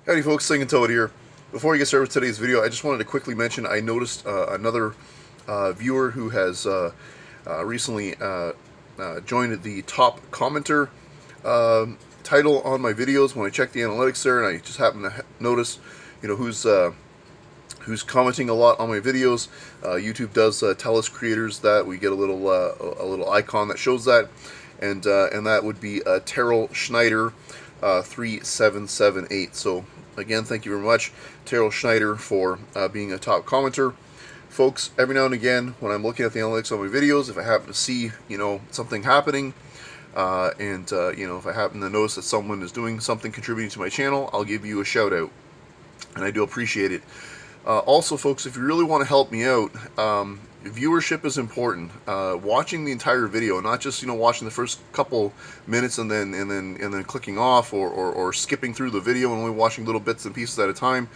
Howdy folks, Singing Toad here. Before we get started with today's video, I just wanted to quickly mention I noticed another viewer who has recently joined the top commenter title on my videos. When I check the analytics there, and I just happen to notice, who's commenting a lot on my videos. YouTube does tell us creators that we get a little icon that shows that, and that would be Terrell Schneider 3778. So again, thank you very much, Terrell Schneider, for being a top commenter. Folks, every now and again, when I'm looking at the analytics on my videos, if I happen to see, something happening, if I happen to notice that someone is doing something contributing to my channel, I'll give you a shout out, and I do appreciate it. Also, folks, if you really want to help me out, viewership is important. Watching the entire video, not just watching the first couple minutes and then clicking off or skipping through the video and only watching little bits and pieces at a time.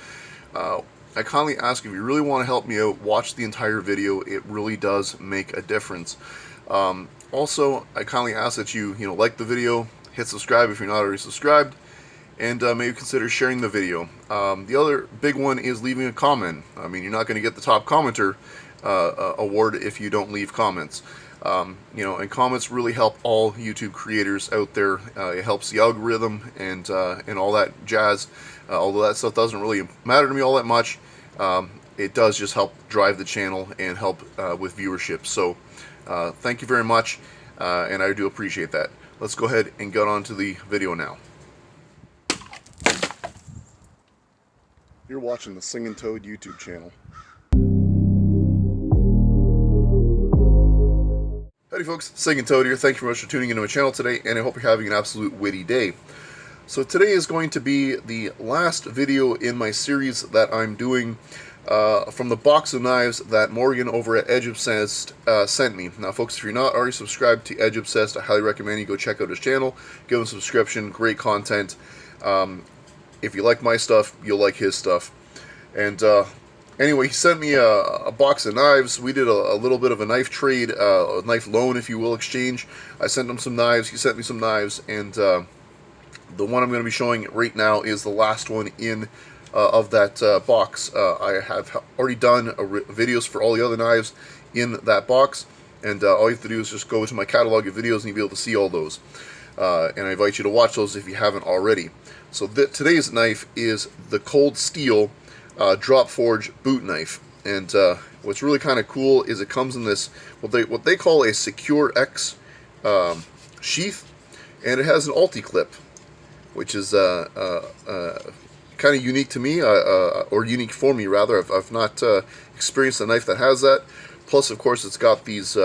I kindly ask, if you really want to help me out, watch the entire video. It really does make a difference. Also, I kindly ask that you like the video, hit subscribe if you're not already subscribed, and maybe consider sharing the video. The other big one is leaving a comment. I mean, you're not going to get the top commenter award if you don't leave comments. And comments really help all YouTube creators out there. It helps the algorithm and all that jazz. Although that stuff doesn't really matter to me all that much, it does just help drive the channel and help with viewership. So thank you very much, and I do appreciate that. Let's go ahead and get on to the video now. You're watching the Singing Toad YouTube channel. Howdy folks, Singing Toad here. Thank you very much for tuning into my channel today, and I hope you're having an absolute witty day. So today is going to be the last video in my series that I'm doing from the box of knives that Morgan over at Edge Obsessed sent me. Now folks, if you're not already subscribed to Edge Obsessed, I highly recommend you go check out his channel, give him a subscription, great content. If you like my stuff, you'll like his stuff. And anyway, he sent me a box of knives. We did a little bit of a knife trade, a knife loan, if you will, exchange. I sent him some knives, he sent me some knives, and the one I'm going to be showing right now is the last one in of that box. I have already done videos for all the other knives in that box, and all you have to do is just go to my catalog of videos and you'll be able to see all those. And I invite you to watch those if you haven't already. So today's knife is the Cold Steel Drop Forge boot knife, and what's really kind of cool is it comes in this what they call a Secure X sheath, and it has an Alti clip, which is kind of unique to me, or unique for me rather. I've not experienced a knife that has that. Plus, of course, it's got these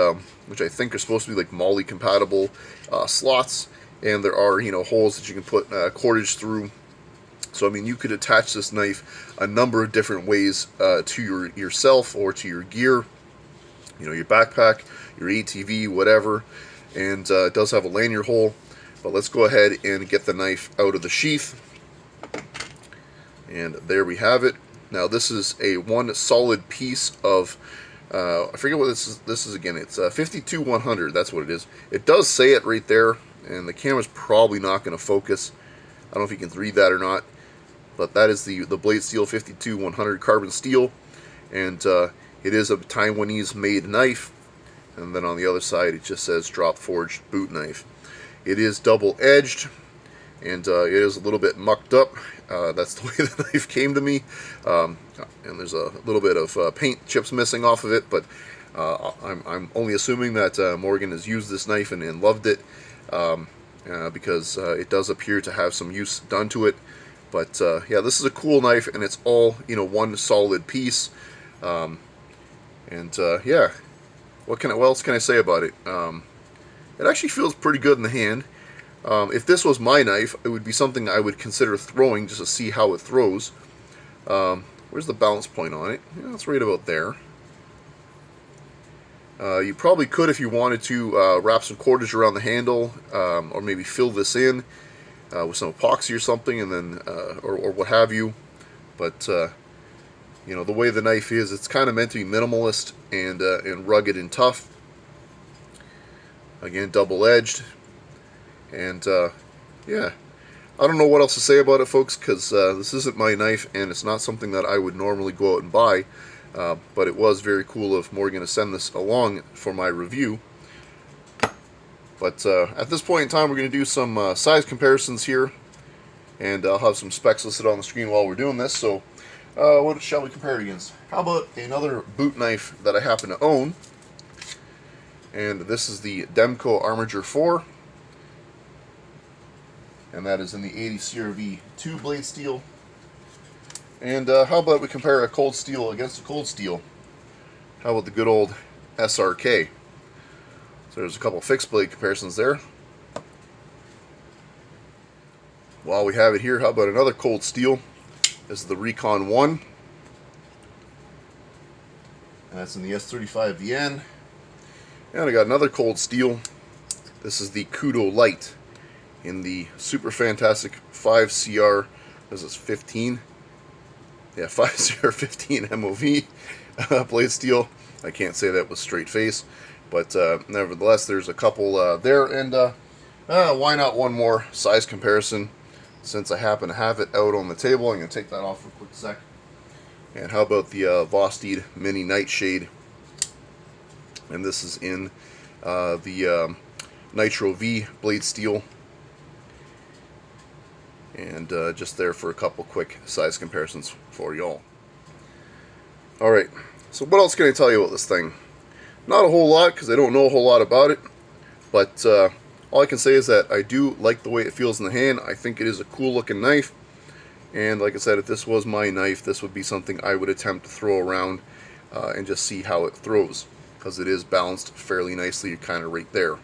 which I think are supposed to be like MOLLE compatible slots, and there are holes that you can put cordage through. So I mean, you could attach this knife a number of different ways to yourself or to your gear, your backpack, your ATV, whatever. And it does have a lanyard hole. But let's go ahead and get the knife out of the sheath. And there we have it. Now this is a one solid piece of I forget what this is again. It's 52-100. That's what it is. It does say it right there, and the camera's probably not going to focus. I don't know if you can read that or not, but that is the Blade Steel 52-100 carbon steel, and it is a Taiwanese made knife. And then on the other side it just says Drop Forged boot knife. It is double edged, and it is a little bit mucked up. That's the way the knife came to me, and there's a little bit of paint chips missing off of it, but I'm only assuming that Morgan has used this knife and loved it, because it does appear to have some use done to it. But yeah, this is a cool knife, and it's all one solid piece. Yeah, what else can I say about it? It actually feels pretty good in the hand. If this was my knife, it would be something I would consider throwing just to see how it throws. Where's the balance point on it? Yeah, it's right about there. You probably could, if you wanted to, wrap some cordage around the handle, or maybe fill this in with some epoxy or something, and then or what have you. But the way the knife is, it's kind of meant to be minimalist and rugged and tough. Again, double edged, and yeah, I don't know what else to say about it, folks, because this isn't my knife, and it's not something that I would normally go out and buy. But it was very cool of Morgan to send this along for my review. But at this point in time, we're going to do some size comparisons here, and I'll have some specs listed on the screen while we're doing this. So what shall we compare it against? How about another boot knife that I happen to own? And this is the Demko Armiger 4. And that is in the 80 CRV 2 blade steel. And how about we compare a cold steel against a cold steel? How about the good old SRK? So there's a couple fixed blade comparisons there. While we have it here, how about another cold steel? This is the Recon 1. And that's in the S35 VN. And I got another cold steel. This is the Kudo Light in the super fantastic 5CR, this is 15, yeah, 5CR15 MOV blade steel. I can't say that with straight face, but nevertheless, there's a couple there, and why not one more size comparison, since I happen to have it out on the table. I'm going to take that off for a quick sec. And how about the Vosteed Mini Nightshade, and this is in the Nitro V blade steel. And just there for a couple quick size comparisons for y'all. Alright, so what else can I tell you about this thing? Not a whole lot, because I don't know a whole lot about it. But all I can say is that I do like the way it feels in the hand. I think it is a cool looking knife. And like I said, if this was my knife, this would be something I would attempt to throw around and just see how it throws. Because it is balanced fairly nicely, kind of right there.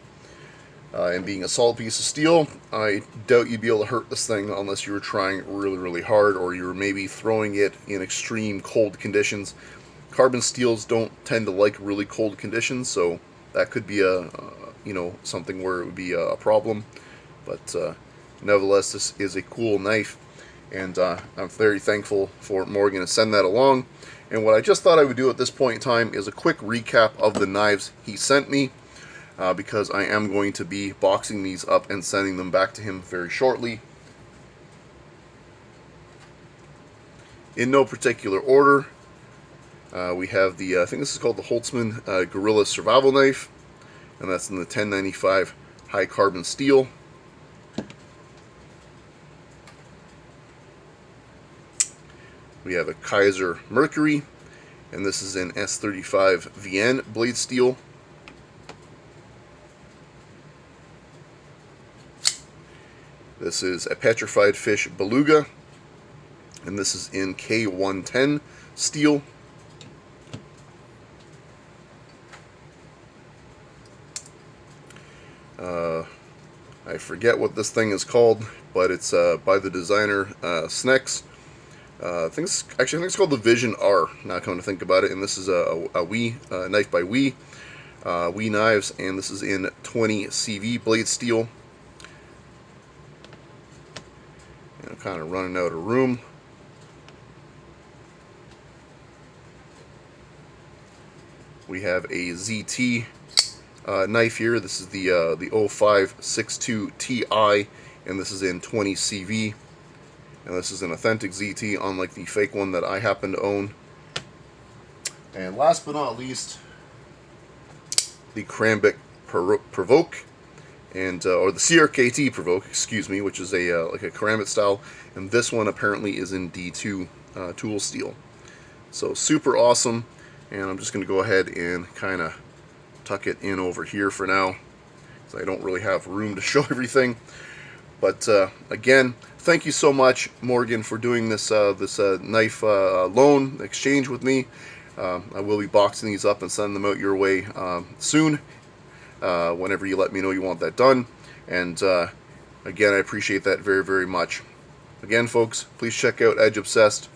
And being a solid piece of steel, I doubt you'd be able to hurt this thing unless you were trying really, really hard, or you were maybe throwing it in extreme cold conditions. Carbon steels don't tend to like really cold conditions, so that could be a something where it would be a problem. But nevertheless, this is a cool knife, and I'm very thankful for Morgan to send that along. And what I just thought I would do at this point in time is a quick recap of the knives he sent me. Because I am going to be boxing these up and sending them back to him very shortly. In no particular order, we have the, I think this is called the Holtzman Gorilla Survival Knife, and that's in the 1095 high carbon steel. We have a Kaiser Mercury, and this is in S35 VN blade steel. This is a Petrified Fish Beluga, and this is in K110 steel. I forget what this thing is called, but it's by the designer Snex. I think it's called the Vision R, now coming to think about it, and this is a WE knife by WE Knives, and this is in 20 CV blade steel. I'm kind of running out of room. We have a ZT knife here. This is the 0562 Ti, and this is in 20 CV. And this is an authentic ZT, unlike the fake one that I happen to own. And last but not least, the Krambic Provoke. And or the CRKT Provoke, excuse me, which is a like a Karambit style, and this one apparently is in D2 tool steel. So super awesome, and I'm just going to go ahead and kind of tuck it in over here for now, because I don't really have room to show everything. But again, thank you so much, Morgan, for doing this knife loan exchange with me. I will be boxing these up and sending them out your way soon. Whenever you let me know you want that done. And again, I appreciate that very, very much. Again, folks, please check out Edge Obsessed.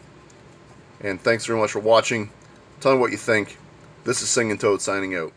And thanks very much for watching. Tell me what you think. This is Singing Toad signing out.